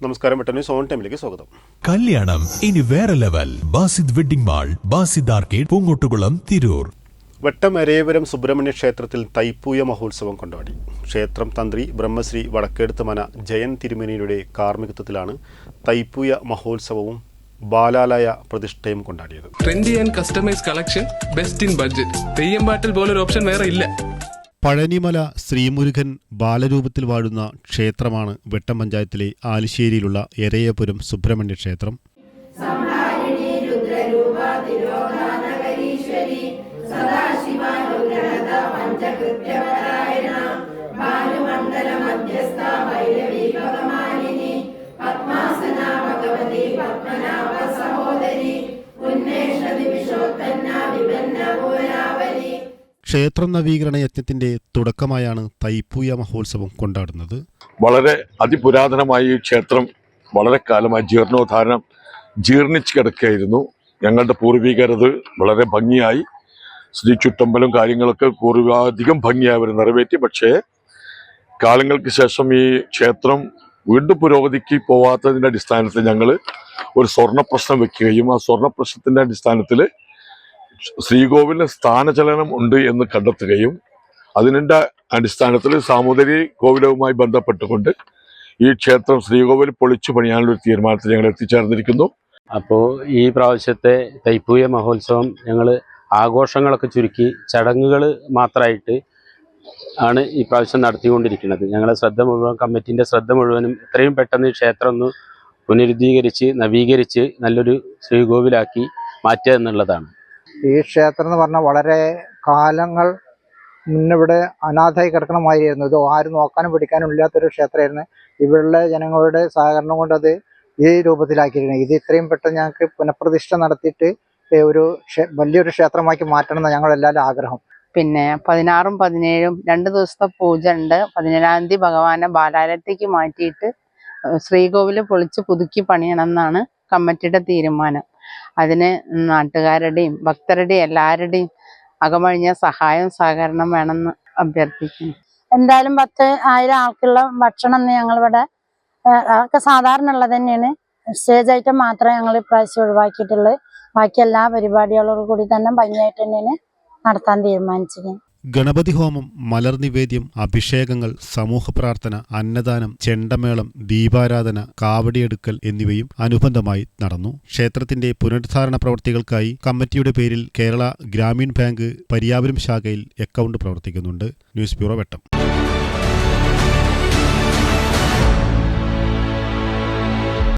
നമസ്കാരം, news on ടൈമിലേക്ക് സ്വാഗതം. കല്യാണം ഇനി വേറെ level. Basid wedding mall, Basid arcade, Poongottukulam, Tirur. വെട്ടം എരേപുരം സുബ്രഹ്മണ്യ ക്ഷേത്രത്തിൽ തൈപ്പൂയ മഹോത്സവം കൊണ്ടാടി. ക്ഷേത്രം തന്ത്രി ബ്രഹ്മശ്രീ വടക്കേടുത്ത് മന ജയൻ തിരുമേനിയുടെ കാർമ്മികത്വത്തിലാണ് തൈപ്പൂയ മഹോത്സവവും ബാലാലയ പ്രതിഷ്ഠയും കൊണ്ടാടിയത്. Trendy and customise collection, best in budget. Theyyam പാട്ടിൽ പോലൊരു ഓപ്ഷൻ വേറെ ഇല്ല. പഴനിമല ശ്രീമുരുകൻ ബാലരൂപത്തിൽ വാഴുന്ന ക്ഷേത്രമാണ് വെട്ടം പഞ്ചായത്തിലെ ആലിശ്ശേരിയിലുള്ള എരേപുരം സുബ്രഹ്മണ്യ ക്ഷേത്രം. ക്ഷേത്ര നവീകരണ യജ്ഞത്തിന്റെ തുടക്കമായാണ് തൈപ്പൂയ മഹോത്സവം കൊണ്ടാടുന്നത്. വളരെ അതിപുരാതനമായി ഈ ക്ഷേത്രം വളരെ കാലമായി ജീർണിച്ചു കിടക്കുകയായിരുന്നു. ഞങ്ങളുടെ പൂർവികരത് വളരെ ഭംഗിയായി ശ്രീ ചുറ്റമ്പലും കാര്യങ്ങളൊക്കെ പൂർവാധികം ഭംഗിയായി അവർ നിറവേറ്റി. പക്ഷേ കാലങ്ങൾക്ക് ശേഷം ഈ ക്ഷേത്രം വീണ്ടും പുരോഗതിക്ക് പോവാത്തതിൻ്റെ അടിസ്ഥാനത്തിൽ ഞങ്ങൾ ഒരു സ്വർണ്ണ പ്രശ്നം വെക്കുകയും ആ സ്വർണ്ണ പ്രശ്നത്തിൻ്റെ അടിസ്ഥാനത്തിൽ ശ്രീകോവിലിന് സ്ഥാനചലനം ഉണ്ട് എന്ന് കണ്ടെത്തുകയും അതിൻ്റെ അടിസ്ഥാനത്തിൽ സാമൂതിരി കോവിലവുമായി ബന്ധപ്പെട്ടുകൊണ്ട് ഈ ക്ഷേത്രം ശ്രീകോവിൽ പൊളിച്ചു പണിയാനുള്ള ഒരു തീരുമാനത്തിൽ ഞങ്ങൾ എത്തിച്ചേർന്നിരിക്കുന്നു. അപ്പോൾ ഈ പ്രാവശ്യത്തെ തൈപ്പൂയ മഹോത്സവം ഞങ്ങൾ ആഘോഷങ്ങളൊക്കെ ചുരുക്കി ചടങ്ങുകൾ മാത്രമായിട്ട് ആണ് ഈ പ്രാവശ്യം നടത്തിക്കൊണ്ടിരിക്കുന്നത്. ഞങ്ങളുടെ കമ്മിറ്റിൻ്റെ ശ്രദ്ധ മുഴുവനും എത്രയും പെട്ടെന്ന് ഈ ക്ഷേത്രം ഒന്ന് പുനരുദ്ധീകരിച്ച് നവീകരിച്ച് നല്ലൊരു ശ്രീകോവിലാക്കി മാറ്റുക എന്നുള്ളതാണ്. ഈ ക്ഷേത്രം എന്ന് പറഞ്ഞാൽ വളരെ കാലങ്ങൾ മുന്നിവിടെ അനാഥമായി കിടക്കണമായിരുന്നു. ഇത് ആരും നോക്കാനും പിടിക്കാനും ഇല്ലാത്തൊരു ക്ഷേത്രമായിരുന്നു. ഇവിടുള്ള ജനങ്ങളുടെ സഹകരണം കൊണ്ട് അത് ഈ രൂപത്തിലാക്കിയിരിക്കുന്നത്. ഇത് ഇത്രയും പെട്ടെന്ന് ഞങ്ങൾക്ക് പുനഃപ്രതിഷ്ഠ നടത്തിയിട്ട് ഒരു വലിയൊരു ക്ഷേത്രമാക്കി മാറ്റണം എന്ന് ഞങ്ങളെല്ലാവരും ആഗ്രഹം. പിന്നെ 16ഉം 17ഉം 2 ദിവസത്തെ പൂജ ഉണ്ട്. 17-ാം തീയതി ഭഗവാനെ ബാലാലയത്തേക്ക് മാറ്റിയിട്ട് ശ്രീകോവിൽ പൊളിച്ച് പുതുക്കി പണിയണം എന്നാണ് കമ്മിറ്റിയുടെ തീരുമാനം. അതിന് നാട്ടുകാരുടെയും ഭക്തരുടെയും എല്ലാവരുടെയും അകമഴിഞ്ഞ സഹായം സഹകരണം വേണമെന്ന് അഭ്യർത്ഥിക്കുന്നു. എന്തായാലും 10,000 ആൾക്കുള്ള ഭക്ഷണം ഞങ്ങളിവിടെ ഒക്കെ സാധാരണ ഉള്ളത് തന്നെയാണ്. സ്റ്റേജ് ഐറ്റം മാത്രമേ ഞങ്ങൾ ഇപ്രാവശ്യം ഒഴിവാക്കിയിട്ടുള്ളൂ. ബാക്കി എല്ലാ പരിപാടികളോടും കൂടി തന്നെ ഭംഗിയായിട്ട് തന്നെയാണ് നടത്താൻ തീരുമാനിച്ചത്. ഗണപതി ഹോമം, മലർ നിവേദ്യം, അഭിഷേകങ്ങൾ, സമൂഹ പ്രാർത്ഥന, അന്നദാനം, ചെണ്ടമേളം, ദീപാരാധന, കാവടിയെടുക്കൽ എന്നിവയും അനുബന്ധമായി നടന്നു. ക്ഷേത്രത്തിന്റെ പുനരുദ്ധാരണ പ്രവൃത്തികൾക്കായി കമ്മിറ്റിയുടെ പേരിൽ കേരള ഗ്രാമീൺ ബാങ്ക് പരിയാപുരം ശാഖയിൽ അക്കൗണ്ട് പ്രവർത്തിക്കുന്നുണ്ട്. ന്യൂസ് ബ്യൂറോ, വെട്ടം.